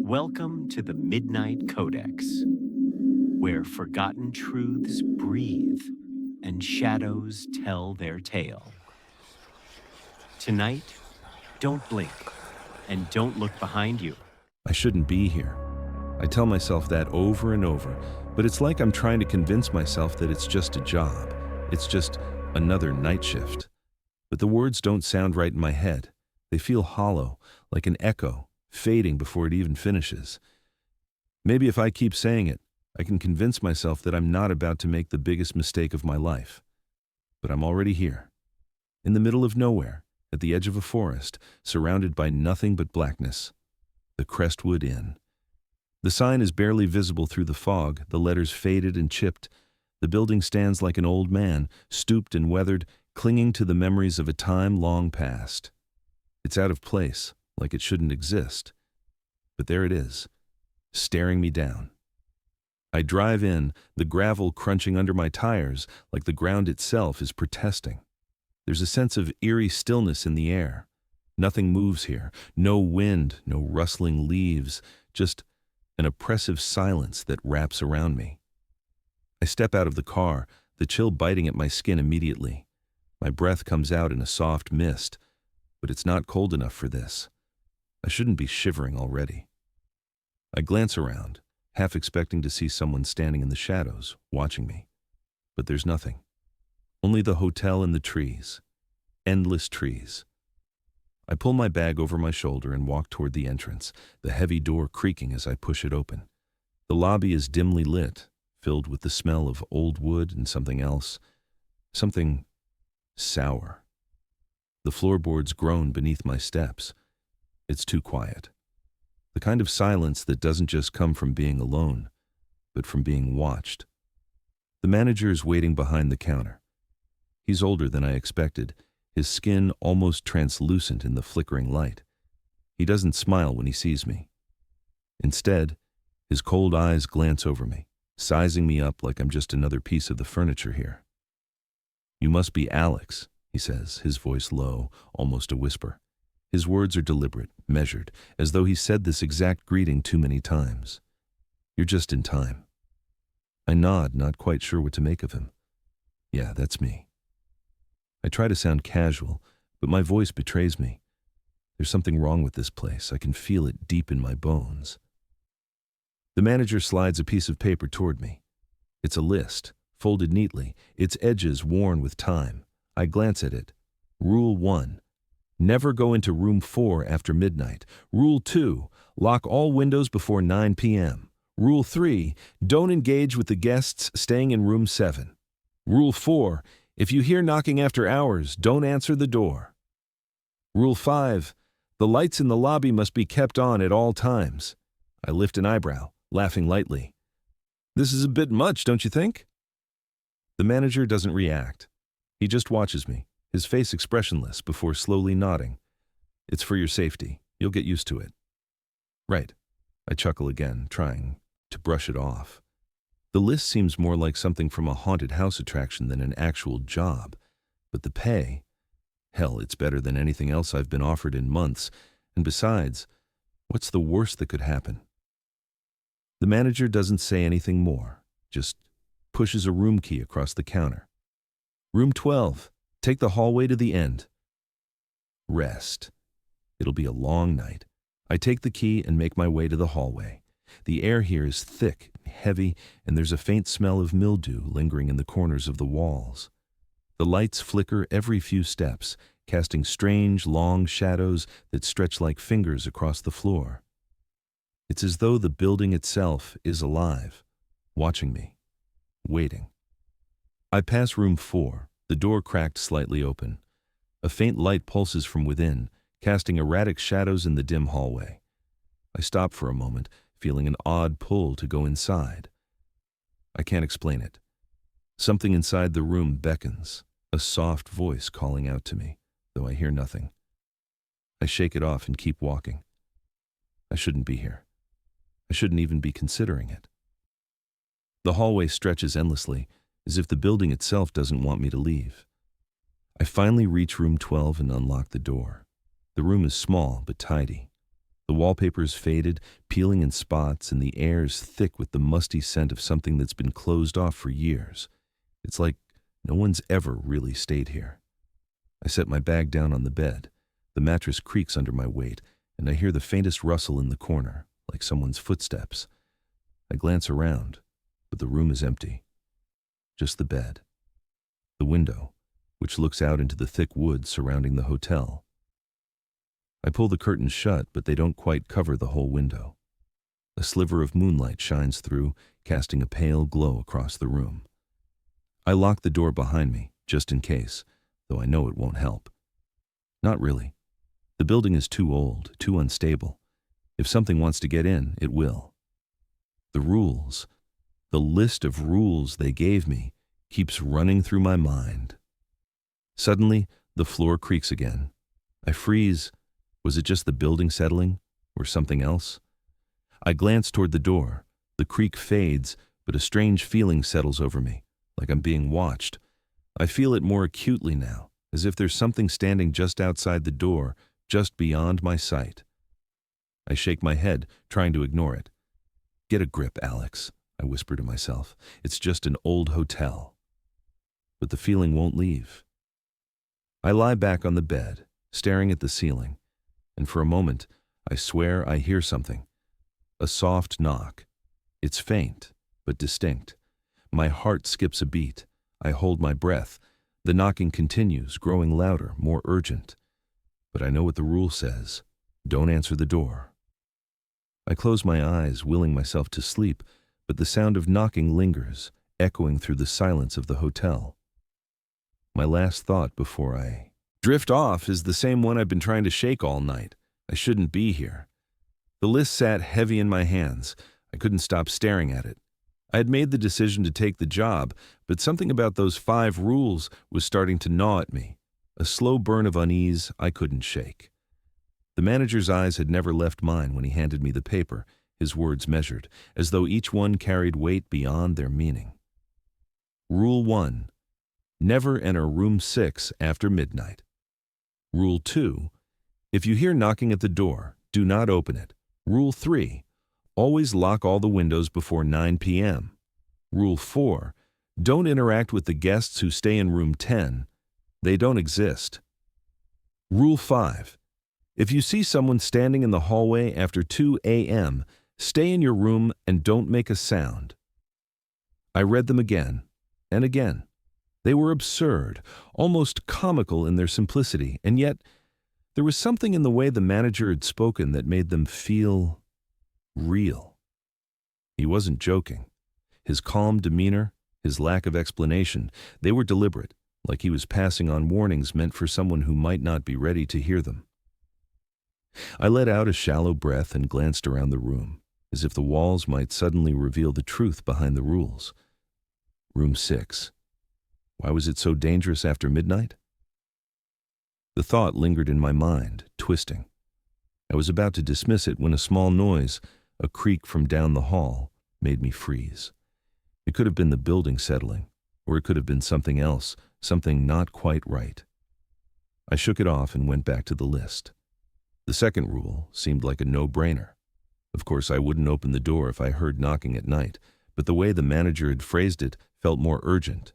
Welcome to the Midnight Codex, where forgotten truths breathe and shadows tell their tale. Tonight, don't blink and don't look behind you. I shouldn't be here. I tell myself that over and over, but it's like I'm trying to convince myself that it's just a job. It's just another night shift. But the words don't sound right in my head. They feel hollow, like an echo, fading before it even finishes. Maybe if I keep saying it, I can convince myself that I'm not about to make the biggest mistake of my life. But I'm already here, in the middle of nowhere, at the edge of a forest, surrounded by nothing but blackness. The Crestwood Inn. The sign is barely visible through the fog, the letters faded and chipped. The building stands like an old man, stooped and weathered, clinging to the memories of a time long past. It's out of place, like it shouldn't exist. But there it is, staring me down. I drive in, the gravel crunching under my tires, like the ground itself is protesting. There's a sense of eerie stillness in the air. Nothing moves here, no wind, no rustling leaves, just an oppressive silence that wraps around me. I step out of the car, the chill biting at my skin immediately. My breath comes out in a soft mist, but it's not cold enough for this. I shouldn't be shivering already. I glance around, half expecting to see someone standing in the shadows, watching me. But there's nothing. Only the hotel and the trees. Endless trees. I pull my bag over my shoulder and walk toward the entrance, the heavy door creaking as I push it open. The lobby is dimly lit, filled with the smell of old wood and something else. Something sour. The floorboards groan beneath my steps. It's too quiet. The kind of silence that doesn't just come from being alone, but from being watched. The manager is waiting behind the counter. He's older than I expected, his skin almost translucent in the flickering light. He doesn't smile when he sees me. Instead, his cold eyes glance over me, sizing me up like I'm just another piece of the furniture here. "You must be Alex," he says, his voice low, almost a whisper. His words are deliberate, measured, as though he said this exact greeting too many times. "You're just in time." I nod, not quite sure what to make of him. Yeah, that's me. I try to sound casual, but my voice betrays me. There's something wrong with this place. I can feel it deep in my bones. The manager slides a piece of paper toward me. It's a list, folded neatly, its edges worn with time. I glance at it. Rule 1. Never go into room 4 after midnight. Rule 2. Lock all windows before 9 p.m. Rule 3. Don't engage with the guests staying in room 7. Rule 4. If you hear knocking after hours, don't answer the door. Rule 5. The lights in the lobby must be kept on at all times. I lift an eyebrow, laughing lightly. This is a bit much, don't you think? The manager doesn't react. He just watches me, his face expressionless, before slowly nodding. It's for your safety. You'll get used to it. Right. I chuckle again, trying to brush it off. The list seems more like something from a haunted house attraction than an actual job. But the pay? Hell, it's better than anything else I've been offered in months. And besides, what's the worst that could happen? The manager doesn't say anything more, just pushes a room key across the counter. Room 12. Take the hallway to the end. Rest. It'll be a long night. I take the key and make my way to the hallway. The air here is thick, heavy, and there's a faint smell of mildew lingering in the corners of the walls. The lights flicker every few steps, casting strange, long shadows that stretch like fingers across the floor. It's as though the building itself is alive, watching me, waiting. I pass room 4, the door cracked slightly open. A faint light pulses from within, casting erratic shadows in the dim hallway. I stop for a moment, feeling an odd pull to go inside. I can't explain it. Something inside the room beckons, a soft voice calling out to me, though I hear nothing. I shake it off and keep walking. I shouldn't be here. I shouldn't even be considering it. The hallway stretches endlessly, as if the building itself doesn't want me to leave. I finally reach room 12 and unlock the door. The room is small but tidy. The wallpaper's faded, peeling in spots, and the air's thick with the musty scent of something that's been closed off for years. It's like no one's ever really stayed here. I set my bag down on the bed. The mattress creaks under my weight, and I hear the faintest rustle in the corner, like someone's footsteps. I glance around, but the room is empty. Just the bed. The window, which looks out into the thick woods surrounding the hotel. I pull the curtains shut, but they don't quite cover the whole window. A sliver of moonlight shines through, casting a pale glow across the room. I lock the door behind me, just in case, though I know it won't help. Not really. The building is too old, too unstable. If something wants to get in, it will. The rules, the list of rules they gave me, keeps running through my mind. Suddenly, the floor creaks again. I freeze. Was it just the building settling, or something else? I glance toward the door. The creak fades, but a strange feeling settles over me, like I'm being watched. I feel it more acutely now, as if there's something standing just outside the door, just beyond my sight. I shake my head, trying to ignore it. Get a grip, Alex, I whisper to myself. It's just an old hotel. But the feeling won't leave. I lie back on the bed, staring at the ceiling, and for a moment, I swear I hear something. A soft knock. It's faint, but distinct. My heart skips a beat. I hold my breath. The knocking continues, growing louder, more urgent. But I know what the rule says. Don't answer the door. I close my eyes, willing myself to sleep, but the sound of knocking lingers, echoing through the silence of the hotel. My last thought before I drift off is the same one I've been trying to shake all night. I shouldn't be here. The list sat heavy in my hands. I couldn't stop staring at it. I had made the decision to take the job, but something about those 5 rules was starting to gnaw at me, a slow burn of unease I couldn't shake. The manager's eyes had never left mine when he handed me the paper, his words measured, as though each one carried weight beyond their meaning. Rule 1. Never enter room 6 after midnight. Rule 2. If you hear knocking at the door, do not open it. Rule 3. Always lock all the windows before 9 p.m. Rule 4. Don't interact with the guests who stay in room 10. They don't exist. Rule 5. If you see someone standing in the hallway after 2 a.m., stay in your room and don't make a sound. I read them again and again. They were absurd, almost comical in their simplicity, and yet there was something in the way the manager had spoken that made them feel real. He wasn't joking. His calm demeanor, his lack of explanation, they were deliberate, like he was passing on warnings meant for someone who might not be ready to hear them. I let out a shallow breath and glanced around the room, as if the walls might suddenly reveal the truth behind the rules. Room 6. Why was it so dangerous after midnight? The thought lingered in my mind, twisting. I was about to dismiss it when a small noise, a creak from down the hall, made me freeze. It could have been the building settling, or it could have been something else, something not quite right. I shook it off and went back to the list. The second rule seemed like a no-brainer. Of course, I wouldn't open the door if I heard knocking at night, but the way the manager had phrased it felt more urgent.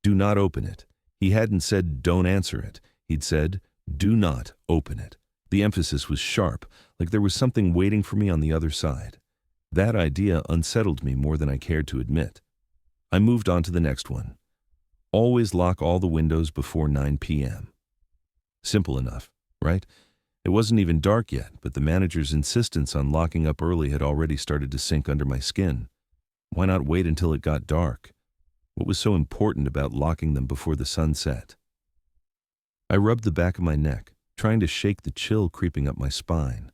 Do not open it. He hadn't said don't answer it. He'd said do not open it. The emphasis was sharp, like there was something waiting for me on the other side. That idea unsettled me more than I cared to admit. I moved on to the next one. Always lock all the windows before 9 p.m. Simple enough, right? It wasn't even dark yet, but the manager's insistence on locking up early had already started to sink under my skin. Why not wait until it got dark? What was so important about locking them before the sun set? I rubbed the back of my neck, trying to shake the chill creeping up my spine.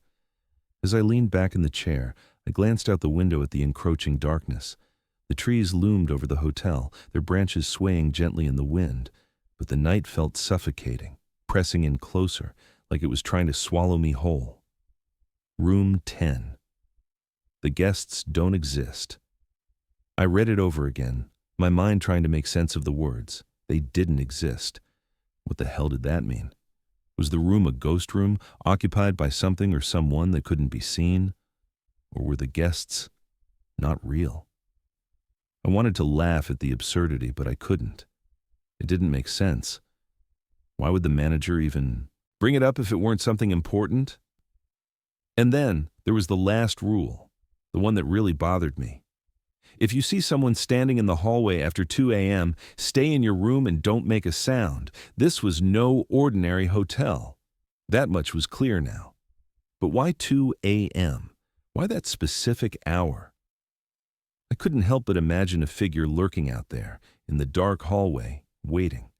As I leaned back in the chair, I glanced out the window at the encroaching darkness. The trees loomed over the hotel, their branches swaying gently in the wind, but the night felt suffocating, pressing in closer, like it was trying to swallow me whole. Room 10. The guests don't exist. I read it over again, my mind trying to make sense of the words. They didn't exist. What the hell did that mean? Was the room a ghost room, occupied by something or someone that couldn't be seen? Or were the guests not real? I wanted to laugh at the absurdity, but I couldn't. It didn't make sense. Why would the manager even bring it up if it weren't something important? And then there was the last rule, the one that really bothered me. If you see someone standing in the hallway after 2 a.m., stay in your room and don't make a sound. This was no ordinary hotel. That much was clear now. But why 2 a.m.? Why that specific hour? I couldn't help but imagine a figure lurking out there in the dark hallway, waiting.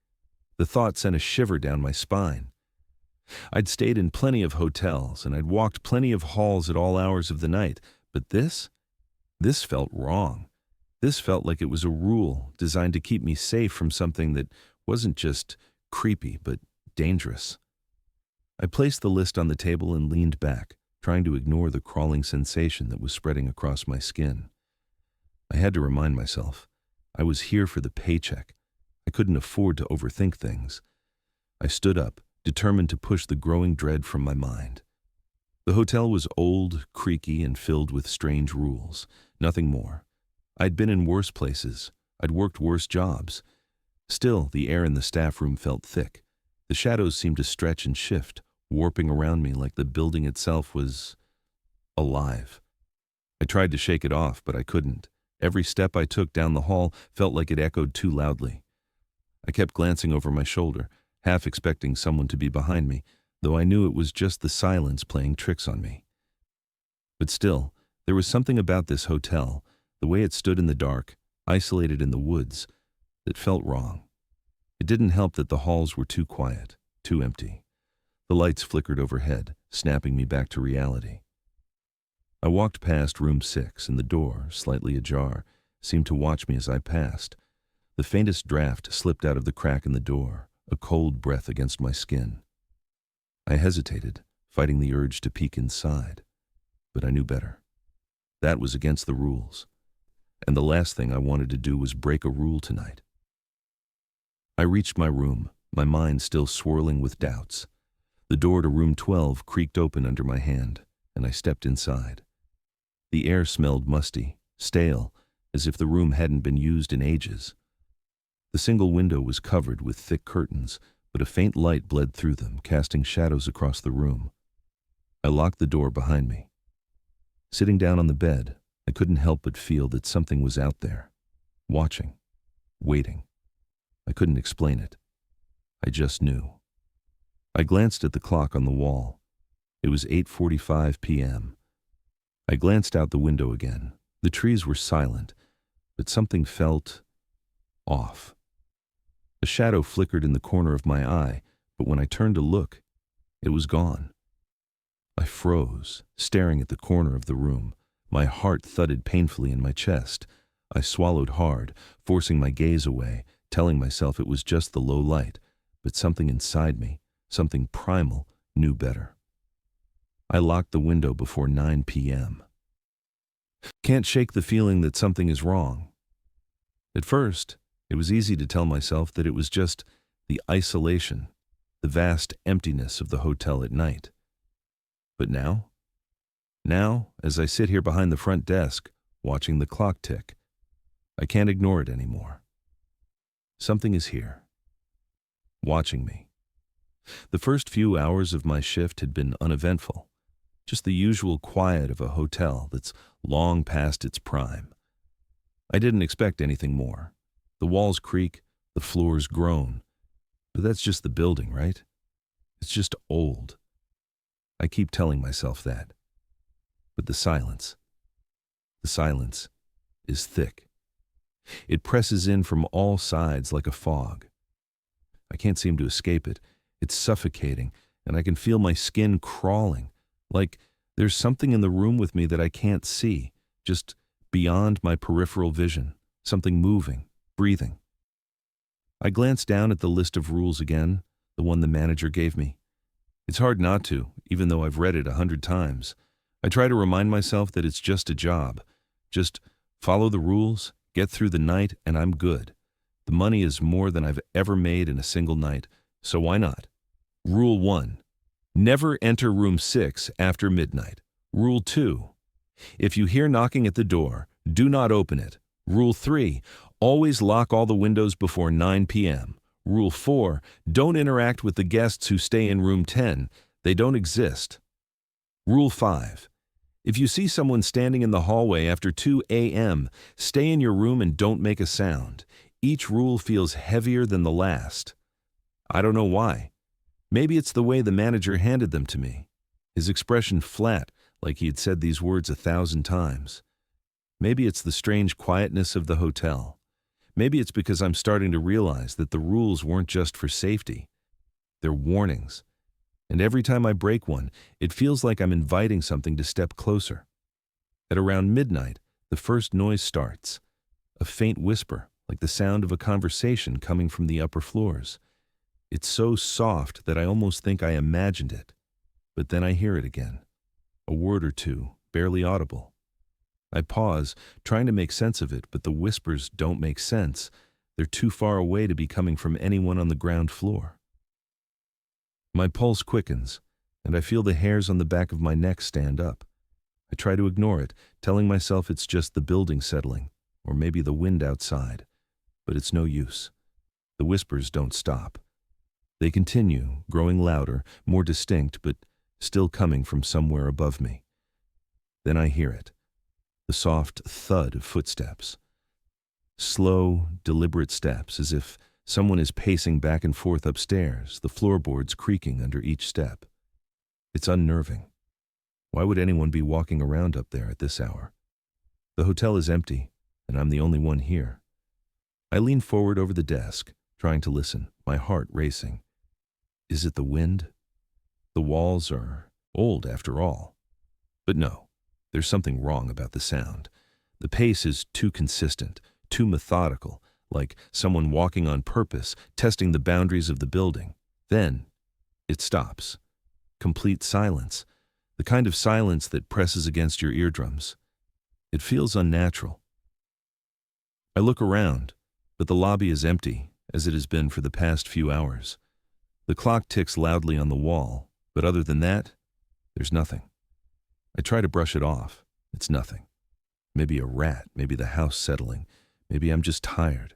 The thought sent a shiver down my spine. I'd stayed in plenty of hotels, and I'd walked plenty of halls at all hours of the night, but this felt wrong. This felt like it was a rule designed to keep me safe from something that wasn't just creepy, but dangerous. I placed the list on the table and leaned back, trying to ignore the crawling sensation that was spreading across my skin. I had to remind myself, I was here for the paycheck. I couldn't afford to overthink things. I stood up, determined to push the growing dread from my mind. The hotel was old, creaky, and filled with strange rules. Nothing more. I'd been in worse places. I'd worked worse jobs. Still, the air in the staff room felt thick. The shadows seemed to stretch and shift, warping around me like the building itself was alive. I tried to shake it off, but I couldn't. Every step I took down the hall felt like it echoed too loudly. I kept glancing over my shoulder, half expecting someone to be behind me, though I knew it was just the silence playing tricks on me. But still, there was something about this hotel, the way it stood in the dark, isolated in the woods, that felt wrong. It didn't help that the halls were too quiet, too empty. The lights flickered overhead, snapping me back to reality. I walked past room 6, and the door, slightly ajar, seemed to watch me as I passed. The faintest draft slipped out of the crack in the door, a cold breath against my skin. I hesitated, fighting the urge to peek inside, but I knew better. That was against the rules, and the last thing I wanted to do was break a rule tonight. I reached my room, my mind still swirling with doubts. The door to room 12 creaked open under my hand, and I stepped inside. The air smelled musty, stale, as if the room hadn't been used in ages. The single window was covered with thick curtains, but a faint light bled through them, casting shadows across the room. I locked the door behind me. Sitting down on the bed, I couldn't help but feel that something was out there, watching, waiting. I couldn't explain it. I just knew. I glanced at the clock on the wall. It was 8:45 p.m. I glanced out the window again. The trees were silent, but something felt off. A shadow flickered in the corner of my eye, but when I turned to look, it was gone. I froze, staring at the corner of the room. My heart thudded painfully in my chest. I swallowed hard, forcing my gaze away, telling myself it was just the low light, but something inside me, something primal, knew better. I locked the window before 9 p.m. Can't shake the feeling that something is wrong. At first, it was easy to tell myself that it was just the isolation, the vast emptiness of the hotel at night. But now, as I sit here behind the front desk, watching the clock tick, I can't ignore it anymore. Something is here, watching me. The first few hours of my shift had been uneventful, just the usual quiet of a hotel that's long past its prime. I didn't expect anything more. The walls creak, the floors groan. But that's just the building, right? It's just old. I keep telling myself that. But the silence is thick. It presses in from all sides like a fog. I can't seem to escape it. It's suffocating, and I can feel my skin crawling, like there's something in the room with me that I can't see, just beyond my peripheral vision, something moving, breathing. I glanced down at the list of rules again, the one the manager gave me. It's hard not to, even though I've read it 100 times. I try to remind myself that it's just a job. Just follow the rules, get through the night, and I'm good. The money is more than I've ever made in a single night, so why not? Rule 1. Never enter room 6 after midnight. Rule 2. If you hear knocking at the door, do not open it. Rule 3. Always lock all the windows before 9 p.m. Rule 4. Don't interact with the guests who stay in room 10. They don't exist. Rule 5. If you see someone standing in the hallway after 2 a.m., stay in your room and don't make a sound. Each rule feels heavier than the last. I don't know why. Maybe it's the way the manager handed them to me. His expression flat, like he had said these words 1,000 times. Maybe it's the strange quietness of the hotel. Maybe it's because I'm starting to realize that the rules weren't just for safety. They're warnings. And every time I break one, it feels like I'm inviting something to step closer. At around midnight, the first noise starts. A faint whisper, like the sound of a conversation coming from the upper floors. It's so soft that I almost think I imagined it. But then I hear it again. A word or two, barely audible. I pause, trying to make sense of it, but the whispers don't make sense. They're too far away to be coming from anyone on the ground floor. My pulse quickens, and I feel the hairs on the back of my neck stand up. I try to ignore it, telling myself it's just the building settling, or maybe the wind outside. But it's no use. The whispers don't stop. They continue, growing louder, more distinct, but still coming from somewhere above me. Then I hear it. The soft thud of footsteps. Slow, deliberate steps, as if someone is pacing back and forth upstairs, the floorboards creaking under each step. It's unnerving. Why would anyone be walking around up there at this hour? The hotel is empty, and I'm the only one here. I lean forward over the desk, trying to listen, my heart racing. Is it the wind? The walls are old after all. But no, there's something wrong about the sound. The pace is too consistent, too methodical, like someone walking on purpose, testing the boundaries of the building. Then, it stops. Complete silence. The kind of silence that presses against your eardrums. It feels unnatural. I look around, but the lobby is empty, as it has been for the past few hours. The clock ticks loudly on the wall, but other than that, there's nothing. I try to brush it off. It's nothing. Maybe a rat, maybe the house settling, maybe I'm just tired.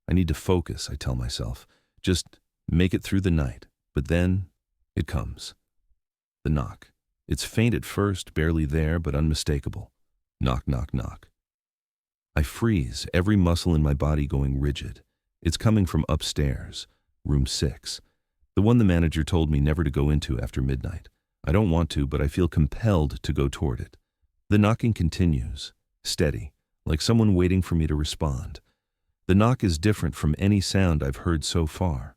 I need to focus, I tell myself. Just make it through the night. But then, it comes. The knock. It's faint at first, barely there, but unmistakable. Knock, knock, knock. I freeze, every muscle in my body going rigid. It's coming from upstairs, room 6. The one the manager told me never to go into after midnight. I don't want to, but I feel compelled to go toward it. The knocking continues, steady, like someone waiting for me to respond. The knock is different from any sound I've heard so far.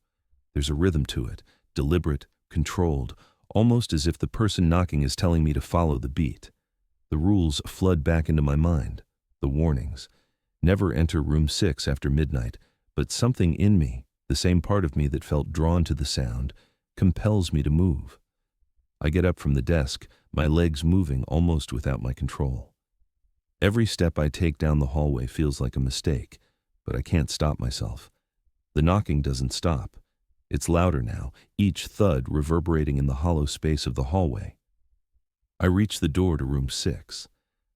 There's a rhythm to it, deliberate, controlled, almost as if the person knocking is telling me to follow the beat. The rules flood back into my mind, the warnings. Never enter room 6 after midnight, but something in me, the same part of me that felt drawn to the sound, compels me to move. I get up from the desk, my legs moving almost without my control. Every step I take down the hallway feels like a mistake, but I can't stop myself. The knocking doesn't stop. It's louder now, each thud reverberating in the hollow space of the hallway. I reach the door to room 6.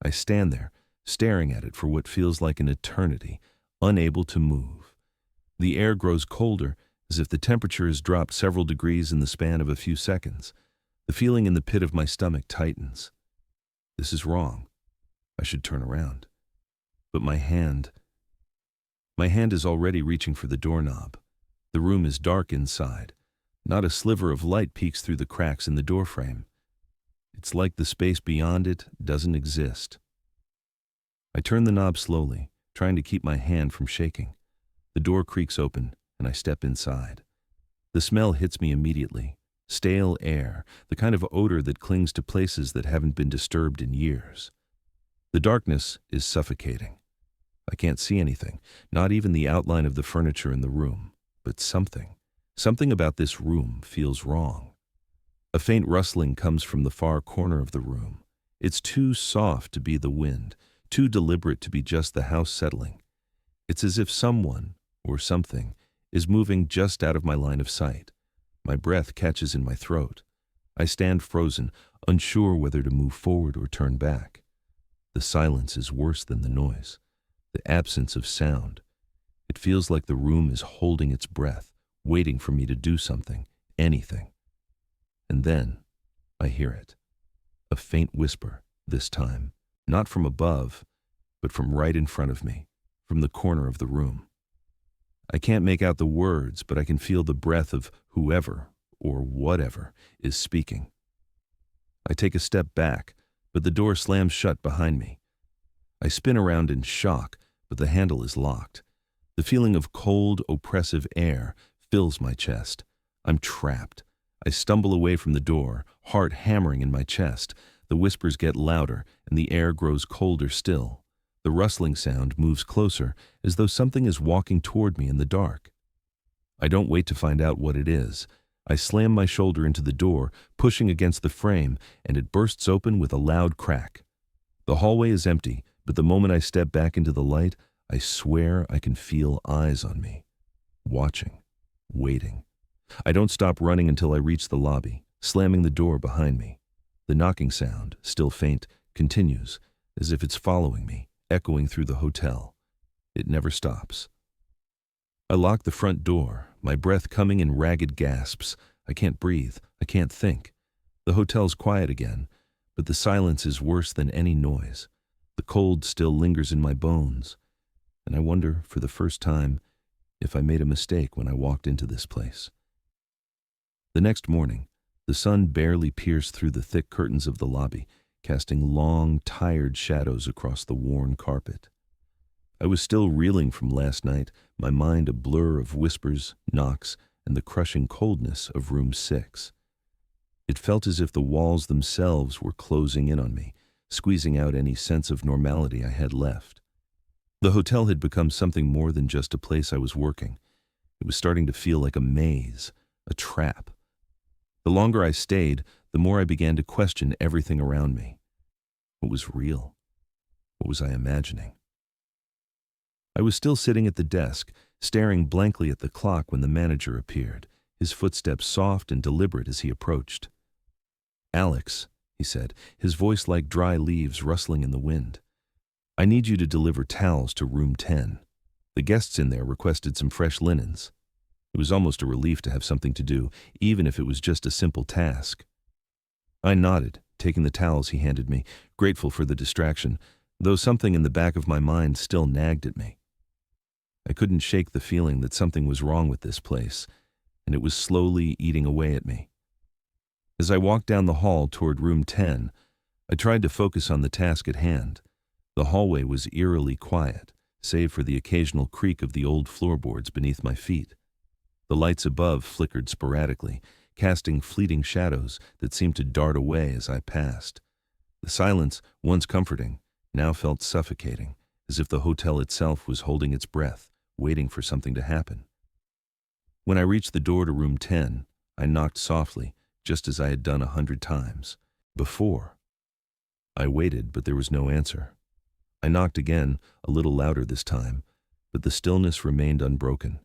I stand there, staring at it for what feels like an eternity, unable to move. The air grows colder, as if the temperature has dropped several degrees in the span of a few seconds. The feeling in the pit of my stomach tightens. This is wrong. I should turn around. But my hand is already reaching for the doorknob. The room is dark inside. Not a sliver of light peeks through the cracks in the doorframe. It's like the space beyond it doesn't exist. I turn the knob slowly, trying to keep my hand from shaking. The door creaks open, and I step inside. The smell hits me immediately. Stale air, the kind of odor that clings to places that haven't been disturbed in years. The darkness is suffocating. I can't see anything, not even the outline of the furniture in the room. But something about this room feels wrong. A faint rustling comes from the far corner of the room. It's too soft to be the wind, too deliberate to be just the house settling. It's as if someone, or something, is moving just out of my line of sight. My breath catches in my throat. I stand frozen, unsure whether to move forward or turn back. The silence is worse than the noise, the absence of sound. It feels like the room is holding its breath, waiting for me to do something, anything. And then I hear it. A faint whisper, this time, not from above, but from right in front of me, from the corner of the room. I can't make out the words, but I can feel the breath of whoever, or whatever, is speaking. I take a step back, but the door slams shut behind me. I spin around in shock, but the handle is locked. The feeling of cold, oppressive air fills my chest. I'm trapped. I stumble away from the door, heart hammering in my chest. The whispers get louder, and the air grows colder still. The rustling sound moves closer, as though something is walking toward me in the dark. I don't wait to find out what it is. I slam my shoulder into the door, pushing against the frame, and it bursts open with a loud crack. The hallway is empty, but the moment I step back into the light, I swear I can feel eyes on me. Watching. Waiting. I don't stop running until I reach the lobby, slamming the door behind me. The knocking sound, still faint, continues, as if it's following me, echoing through the hotel. It never stops. I lock the front door, my breath coming in ragged gasps. I can't breathe. I can't think. The hotel's quiet again, but the silence is worse than any noise. The cold still lingers in my bones, and I wonder, for the first time, if I made a mistake when I walked into this place. The next morning, the sun barely pierced through the thick curtains of the lobby, casting long, tired shadows across the worn carpet. I was still reeling from last night, my mind a blur of whispers, knocks, and the crushing coldness of room 6. It felt as if the walls themselves were closing in on me, squeezing out any sense of normality I had left. The hotel had become something more than just a place I was working. It was starting to feel like a maze, a trap. The longer I stayed, the more I began to question everything around me. What was real? What was I imagining? I was still sitting at the desk, staring blankly at the clock when the manager appeared, his footsteps soft and deliberate as he approached. "Alex," he said, his voice like dry leaves rustling in the wind. "I need you to deliver towels to room 10. The guests in there requested some fresh linens." It was almost a relief to have something to do, even if it was just a simple task. I nodded, taking the towels he handed me, grateful for the distraction, though something in the back of my mind still nagged at me. I couldn't shake the feeling that something was wrong with this place, and it was slowly eating away at me. As I walked down the hall toward room 10, I tried to focus on the task at hand. The hallway was eerily quiet, save for the occasional creak of the old floorboards beneath my feet. The lights above flickered sporadically, casting fleeting shadows that seemed to dart away as I passed. The silence, once comforting, now felt suffocating, as if the hotel itself was holding its breath, waiting for something to happen. When I reached the door to room 10, I knocked softly, just as I had done 100 times before. I waited, but there was no answer. I knocked again, a little louder this time, but the stillness remained unbroken.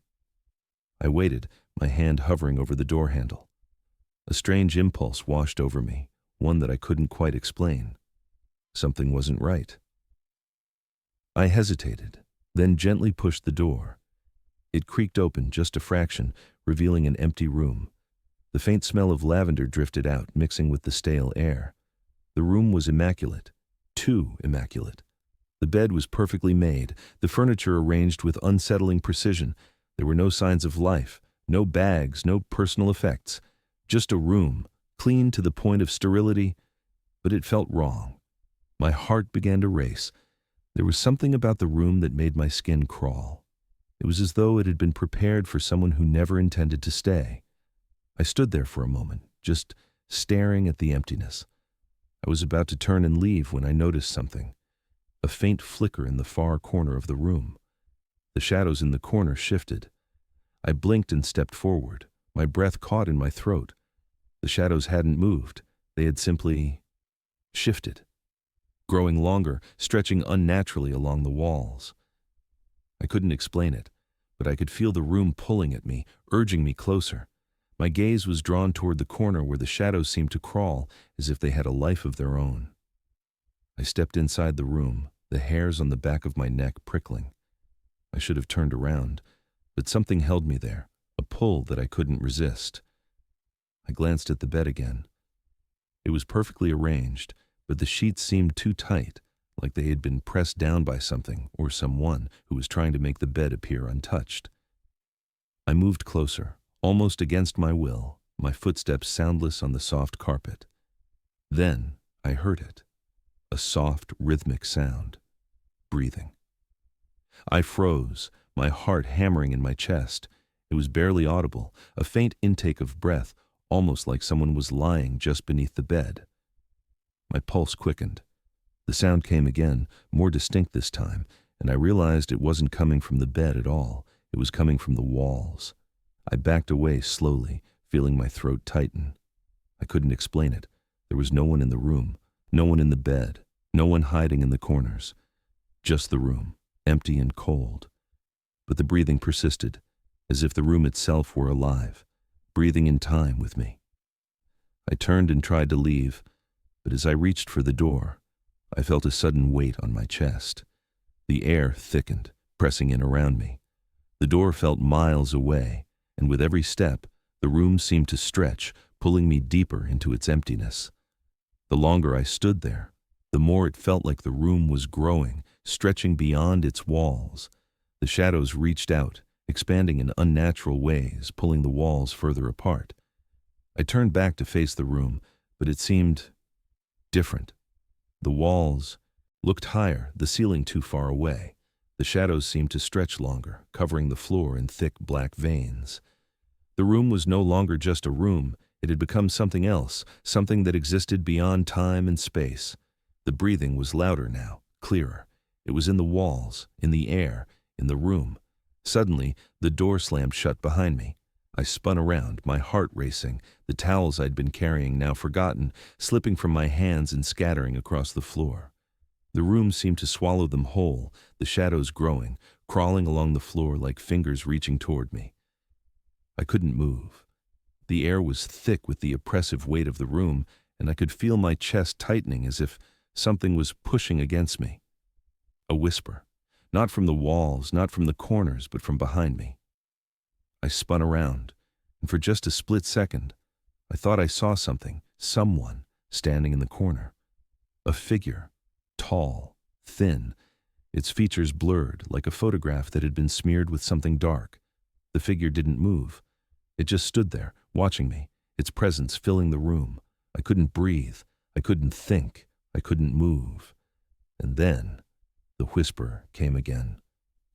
I waited, my hand hovering over the door handle. A strange impulse washed over me, one that I couldn't quite explain. Something wasn't right. I hesitated, then gently pushed the door. It creaked open just a fraction, revealing an empty room. The faint smell of lavender drifted out, mixing with the stale air. The room was immaculate, too immaculate. The bed was perfectly made, the furniture arranged with unsettling precision. There were no signs of life, no bags, no personal effects. Just a room, clean to the point of sterility, but it felt wrong. My heart began to race. There was something about the room that made my skin crawl. It was as though it had been prepared for someone who never intended to stay. I stood there for a moment, just staring at the emptiness. I was about to turn and leave when I noticed something. A faint flicker in the far corner of the room. The shadows in the corner shifted. I blinked and stepped forward, my breath caught in my throat. The shadows hadn't moved. They had simply shifted, growing longer, stretching unnaturally along the walls. I couldn't explain it, but I could feel the room pulling at me, urging me closer. My gaze was drawn toward the corner where the shadows seemed to crawl as if they had a life of their own. I stepped inside the room, the hairs on the back of my neck prickling. I should have turned around, but something held me there, a pull that I couldn't resist. I glanced at the bed again. It was perfectly arranged, but the sheets seemed too tight, like they had been pressed down by something or someone who was trying to make the bed appear untouched. I moved closer, almost against my will, my footsteps soundless on the soft carpet. Then I heard it, a soft, rhythmic sound, breathing. I froze, my heart hammering in my chest. It was barely audible, a faint intake of breath, almost like someone was lying just beneath the bed. My pulse quickened. The sound came again, more distinct this time, and I realized it wasn't coming from the bed at all. It was coming from the walls. I backed away slowly, feeling my throat tighten. I couldn't explain it. There was no one in the room, no one in the bed, no one hiding in the corners. Just the room, empty and cold. But the breathing persisted, as if the room itself were alive, breathing in time with me. I turned and tried to leave, but as I reached for the door, I felt a sudden weight on my chest. The air thickened, pressing in around me. The door felt miles away, and with every step, the room seemed to stretch, pulling me deeper into its emptiness. The longer I stood there, the more it felt like the room was growing, stretching beyond its walls. The shadows reached out, expanding in unnatural ways, pulling the walls further apart. I turned back to face the room, but it seemed different. The walls looked higher, the ceiling too far away. The shadows seemed to stretch longer, covering the floor in thick black veins. The room was no longer just a room. It had become something else, something that existed beyond time and space. The breathing was louder now, clearer. It was in the walls, in the air, in the room. Suddenly, the door slammed shut behind me. I spun around, my heart racing, the towels I'd been carrying now forgotten, slipping from my hands and scattering across the floor. The room seemed to swallow them whole, the shadows growing, crawling along the floor like fingers reaching toward me. I couldn't move. The air was thick with the oppressive weight of the room, and I could feel my chest tightening as if something was pushing against me. A whisper, not from the walls, not from the corners, but from behind me. I spun around, and for just a split second, I thought I saw something, someone, standing in the corner. A figure, tall, thin, its features blurred, like a photograph that had been smeared with something dark. The figure didn't move. It just stood there, watching me, its presence filling the room. I couldn't breathe. I couldn't think. I couldn't move. And then, the whisper came again,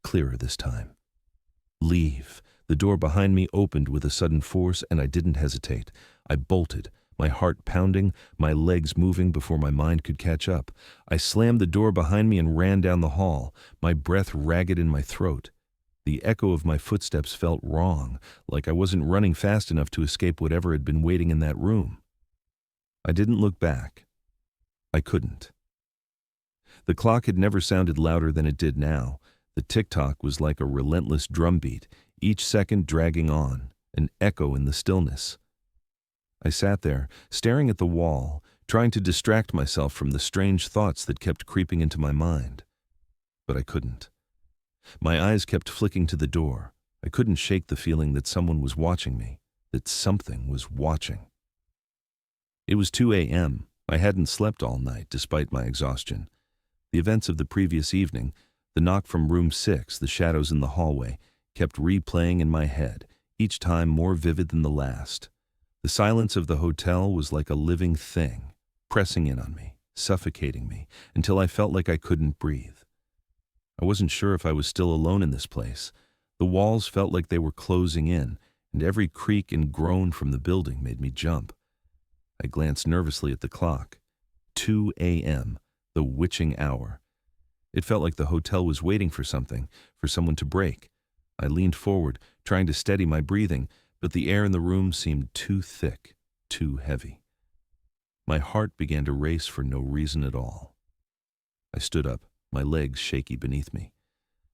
clearer this time. Leave. The door behind me opened with a sudden force, and I didn't hesitate. I bolted, my heart pounding, my legs moving before my mind could catch up. I slammed the door behind me and ran down the hall, my breath ragged in my throat. The echo of my footsteps felt wrong, like I wasn't running fast enough to escape whatever had been waiting in that room. I didn't look back. I couldn't. The clock had never sounded louder than it did now. The tick-tock was like a relentless drumbeat, each second dragging on, an echo in the stillness. I sat there, staring at the wall, trying to distract myself from the strange thoughts that kept creeping into my mind. But I couldn't. My eyes kept flicking to the door. I couldn't shake the feeling that someone was watching me, that something was watching. It was 2 a.m. I hadn't slept all night, despite my exhaustion. The events of the previous evening, the knock from room 6, the shadows in the hallway, kept replaying in my head, each time more vivid than the last. The silence of the hotel was like a living thing, pressing in on me, suffocating me, until I felt like I couldn't breathe. I wasn't sure if I was still alone in this place. The walls felt like they were closing in, and every creak and groan from the building made me jump. I glanced nervously at the clock. 2 a.m., the witching hour. It felt like the hotel was waiting for something, for someone to break. I leaned forward, trying to steady my breathing, but the air in the room seemed too thick, too heavy. My heart began to race for no reason at all. I stood up, my legs shaky beneath me.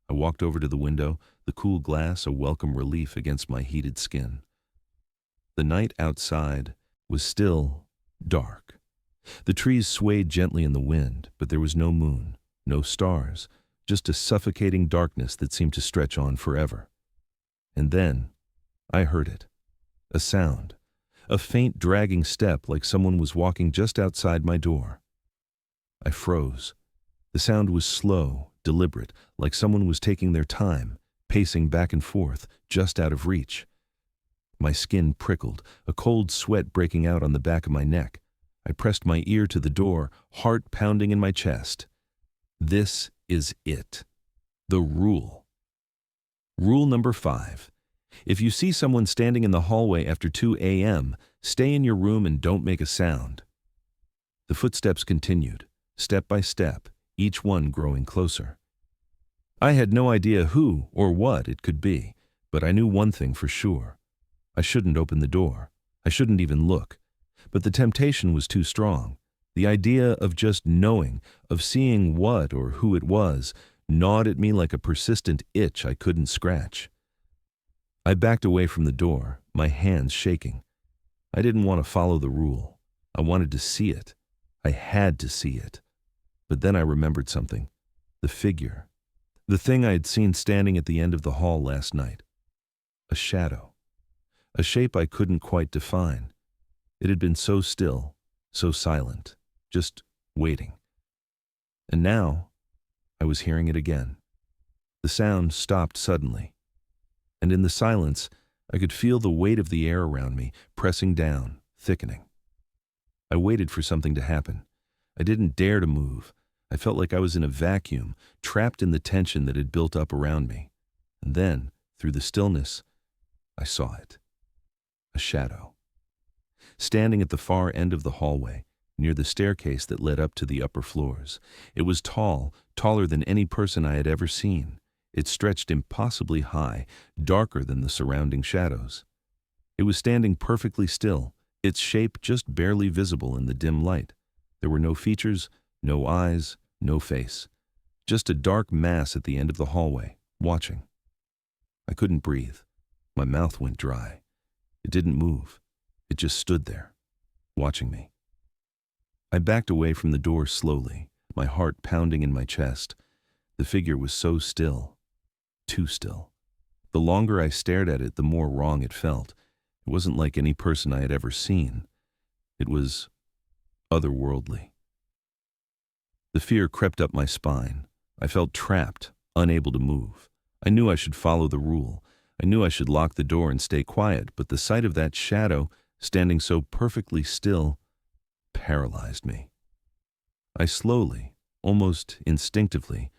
I walked over to the window, the cool glass a welcome relief against my heated skin. The night outside was still dark. The trees swayed gently in the wind, but there was no moon, no stars, just a suffocating darkness that seemed to stretch on forever. And then I heard it. A sound. A faint dragging step like someone was walking just outside my door. I froze. The sound was slow, deliberate, like someone was taking their time, pacing back and forth, just out of reach. My skin prickled, a cold sweat breaking out on the back of my neck. I pressed my ear to the door, heart pounding in my chest. This is it. The rule. Rule number 5. If you see someone standing in the hallway after 2 a.m., stay in your room and don't make a sound. The footsteps continued, step by step, each one growing closer. I had no idea who or what it could be, but I knew one thing for sure. I shouldn't open the door. I shouldn't even look. But the temptation was too strong. The idea of just knowing, of seeing what or who it was, gnawed at me like a persistent itch I couldn't scratch. I backed away from the door, my hands shaking. I didn't want to follow the rule. I wanted to see it. I had to see it. But then I remembered something. The figure. The thing I had seen standing at the end of the hall last night. A shadow. A shape I couldn't quite define. It had been so still, so silent, just waiting. And now, I was hearing it again. The sound stopped suddenly. And in the silence, I could feel the weight of the air around me, pressing down, thickening. I waited for something to happen. I didn't dare to move. I felt like I was in a vacuum, trapped in the tension that had built up around me. And then, through the stillness, I saw it. A shadow. Standing at the far end of the hallway, near the staircase that led up to the upper floors. It was tall, taller than any person I had ever seen. It stretched impossibly high, darker than the surrounding shadows. It was standing perfectly still, its shape just barely visible in the dim light. There were no features, no eyes, no face. Just a dark mass at the end of the hallway, watching. I couldn't breathe. My mouth went dry. It didn't move. It just stood there, watching me. I backed away from the door slowly, my heart pounding in my chest. The figure was so still. Too still. The longer I stared at it, the more wrong it felt. It wasn't like any person I had ever seen. It was otherworldly. The fear crept up my spine. I felt trapped, unable to move. I knew I should follow the rule. I knew I should lock the door and stay quiet, but the sight of that shadow, standing so perfectly still, paralyzed me. I slowly, almost instinctively,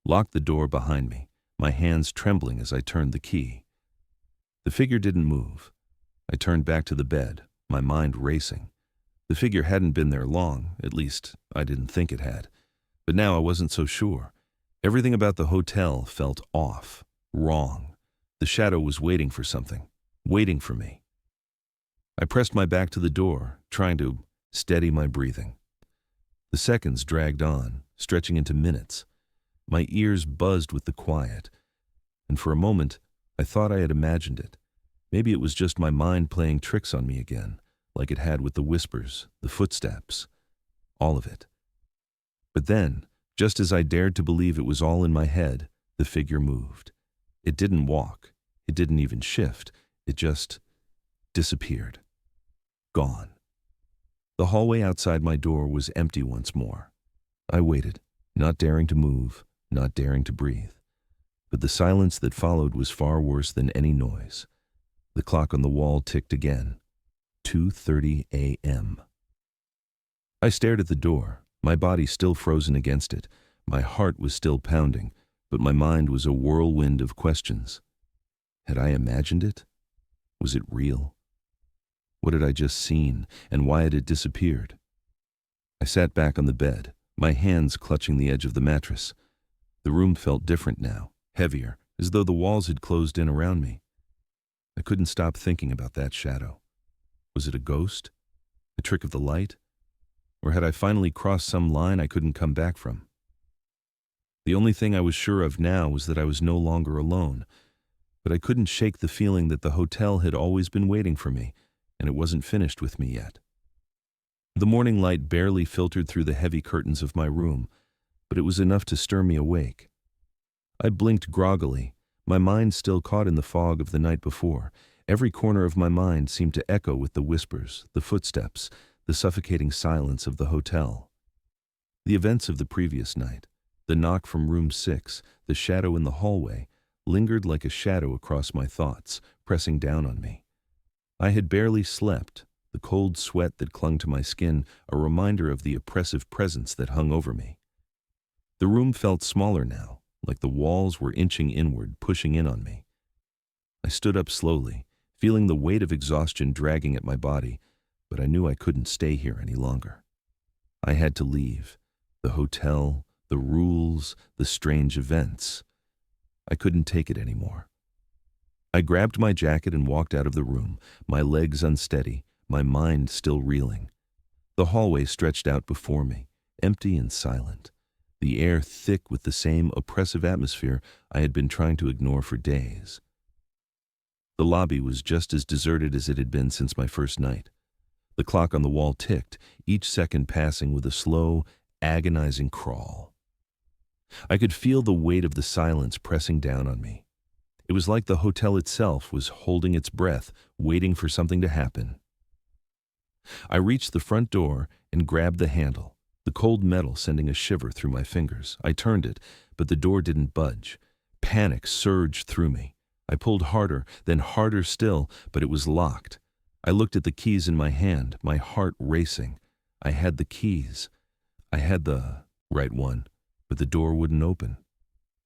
locked the door behind me, my hands trembling as I turned the key. The figure didn't move. I turned back to the bed, my mind racing. The figure hadn't been there long, at least I didn't think it had. But now I wasn't so sure. Everything about the hotel felt off, wrong. The shadow was waiting for something, waiting for me. I pressed my back to the door, trying to steady my breathing. The seconds dragged on, stretching into minutes. My ears buzzed with the quiet, and for a moment, I thought I had imagined it. Maybe it was just my mind playing tricks on me again, like it had with the whispers, the footsteps, all of it. But then, just as I dared to believe it was all in my head, the figure moved. It didn't walk. It didn't even shift. It just disappeared. Gone. The hallway outside my door was empty once more. I waited, not daring to move, not daring to breathe. But the silence that followed was far worse than any noise. The clock on the wall ticked again. 2:30 a.m. I stared at the door, my body still frozen against it. My heart was still pounding, but my mind was a whirlwind of questions. Had I imagined it? Was it real? What had I just seen, and why had it disappeared? I sat back on the bed, my hands clutching the edge of the mattress. The room felt different now, heavier, as though the walls had closed in around me. I couldn't stop thinking about that shadow. Was it a ghost? A trick of the light? Or had I finally crossed some line I couldn't come back from? The only thing I was sure of now was that I was no longer alone, but I couldn't shake the feeling that the hotel had always been waiting for me, and it wasn't finished with me yet. The morning light barely filtered through the heavy curtains of my room, but it was enough to stir me awake. I blinked groggily, my mind still caught in the fog of the night before. Every corner of my mind seemed to echo with the whispers, the footsteps, the suffocating silence of the hotel. The events of the previous night, the knock from room 6, the shadow in the hallway, lingered like a shadow across my thoughts, pressing down on me. I had barely slept, the cold sweat that clung to my skin a reminder of the oppressive presence that hung over me. The room felt smaller now, like the walls were inching inward, pushing in on me. I stood up slowly, feeling the weight of exhaustion dragging at my body, but I knew I couldn't stay here any longer. I had to leave. The hotel, the rules, the strange events. I couldn't take it anymore. I grabbed my jacket and walked out of the room, my legs unsteady, my mind still reeling. The hallway stretched out before me, empty and silent, the air thick with the same oppressive atmosphere I had been trying to ignore for days. The lobby was just as deserted as it had been since my first night. The clock on the wall ticked, each second passing with a slow, agonizing crawl. I could feel the weight of the silence pressing down on me. It was like the hotel itself was holding its breath, waiting for something to happen. I reached the front door and grabbed the handle, the cold metal sending a shiver through my fingers. I turned it, but the door didn't budge. Panic surged through me. I pulled harder, then harder still, but it was locked. I looked at the keys in my hand, my heart racing. I had the keys. I had the right one, but the door wouldn't open.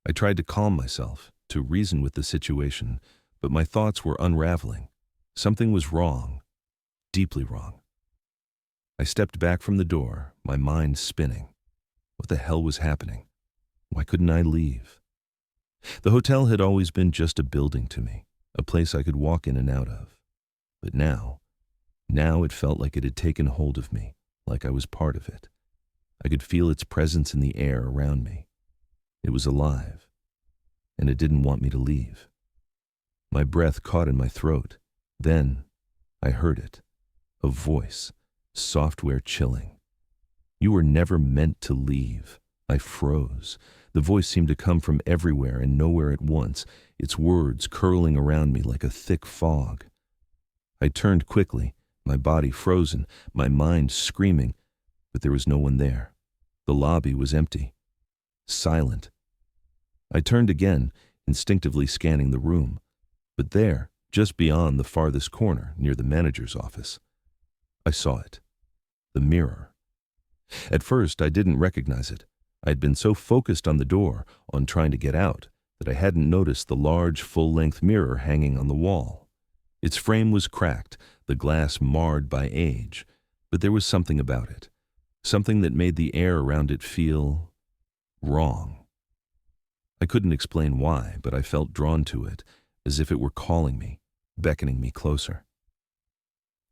I tried to calm myself, to reason with the situation, but my thoughts were unraveling. Something was wrong, deeply wrong. I stepped back from the door, my mind spinning. What the hell was happening? Why couldn't I leave? The hotel had always been just a building to me, a place I could walk in and out of. But now it felt like it had taken hold of me, like I was part of it. I could feel its presence in the air around me. It was alive, and it didn't want me to leave. My breath caught in my throat. Then I heard it, a voice, software chilling. You were never meant to leave. I froze. The voice seemed to come from everywhere and nowhere at once, its words curling around me like a thick fog. I turned quickly, my body frozen, my mind screaming, but there was no one there. The lobby was empty, silent. I turned again, instinctively scanning the room, but there, just beyond the farthest corner, near the manager's office, I saw it. The mirror. At first, I didn't recognize it. I had been so focused on the door, on trying to get out, that I hadn't noticed the large, full-length mirror hanging on the wall. Its frame was cracked, the glass marred by age, but there was something about it, something that made the air around it feel wrong. I couldn't explain why, but I felt drawn to it, as if it were calling me, beckoning me closer.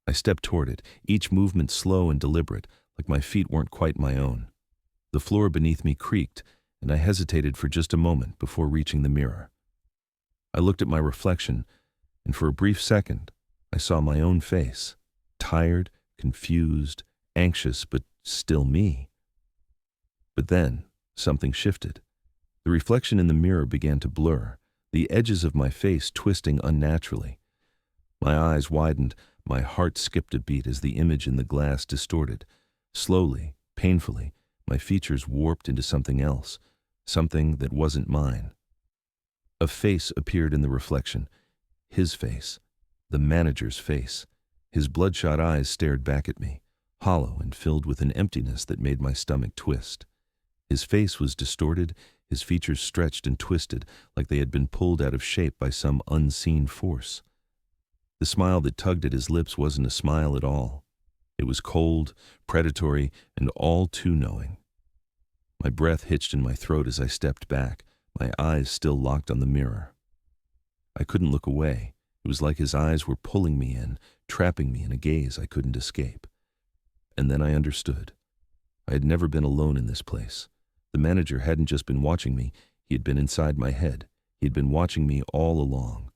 I stepped toward it, each movement slow and deliberate, like my feet weren't quite my own. The floor beneath me creaked, and I hesitated for just a moment before reaching the mirror. I looked at my reflection, and for a brief second, I saw my own face, tired, confused, anxious, but still me. But then, something shifted. The reflection in the mirror began to blur, the edges of my face twisting unnaturally. My eyes widened, my heart skipped a beat as the image in the glass distorted. Slowly, painfully, my features warped into something else, something that wasn't mine. A face appeared in the reflection. His face, the manager's face. His bloodshot eyes stared back at me, hollow and filled with an emptiness that made my stomach twist. His face was distorted, his features stretched and twisted like they had been pulled out of shape by some unseen force. The smile that tugged at his lips wasn't a smile at all. It was cold, predatory, and all too knowing. My breath hitched in my throat as I stepped back, my eyes still locked on the mirror. I couldn't look away. It was like his eyes were pulling me in, trapping me in a gaze I couldn't escape. And then I understood. I had never been alone in this place. The manager hadn't just been watching me, he had been inside my head. He had been watching me all along.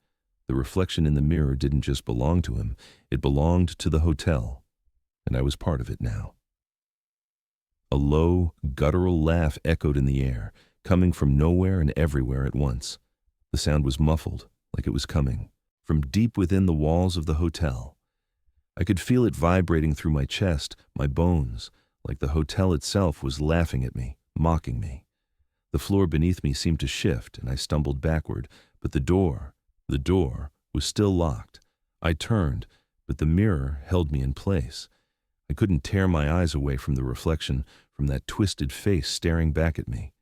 The reflection in the mirror didn't just belong to him, it belonged to the hotel, and I was part of it now. A low, guttural laugh echoed in the air, coming from nowhere and everywhere at once. The sound was muffled, like it was coming from deep within the walls of the hotel. I could feel it vibrating through my chest, my bones, like the hotel itself was laughing at me, mocking me. The floor beneath me seemed to shift, and I stumbled backward, but the door was still locked. I turned, but the mirror held me in place. I couldn't tear my eyes away from the reflection, from that twisted face staring back at me.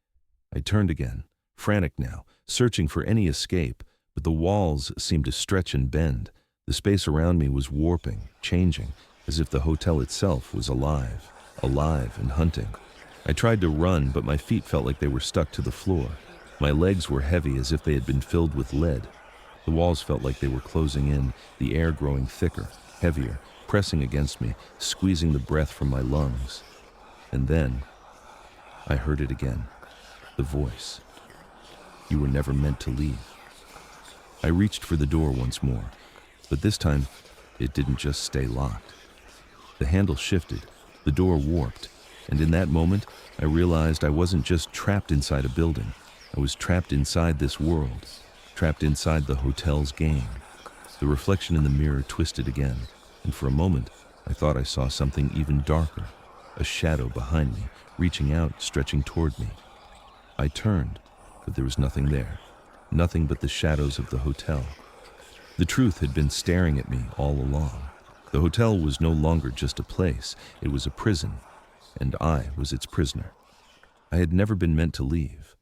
I turned again, frantic now, searching for any escape, but the walls seemed to stretch and bend. The space around me was warping, changing, as if the hotel itself was alive and hunting. I tried to run, but my feet felt like they were stuck to the floor. My legs were heavy as if they had been filled with lead. The walls felt like they were closing in, the air growing thicker, heavier, pressing against me, squeezing the breath from my lungs. And then, I heard it again. The voice. You were never meant to leave. I reached for the door once more, but this time, it didn't just stay locked. The handle shifted, the door warped, and in that moment, I realized I wasn't just trapped inside a building. I was trapped inside this world, trapped inside the hotel's game. The reflection in the mirror twisted again, and for a moment, I thought I saw something even darker, a shadow behind me, reaching out, stretching toward me. I turned, but there was nothing there, nothing but the shadows of the hotel. The truth had been staring at me all along. The hotel was no longer just a place, it was a prison, and I was its prisoner. I had never been meant to leave.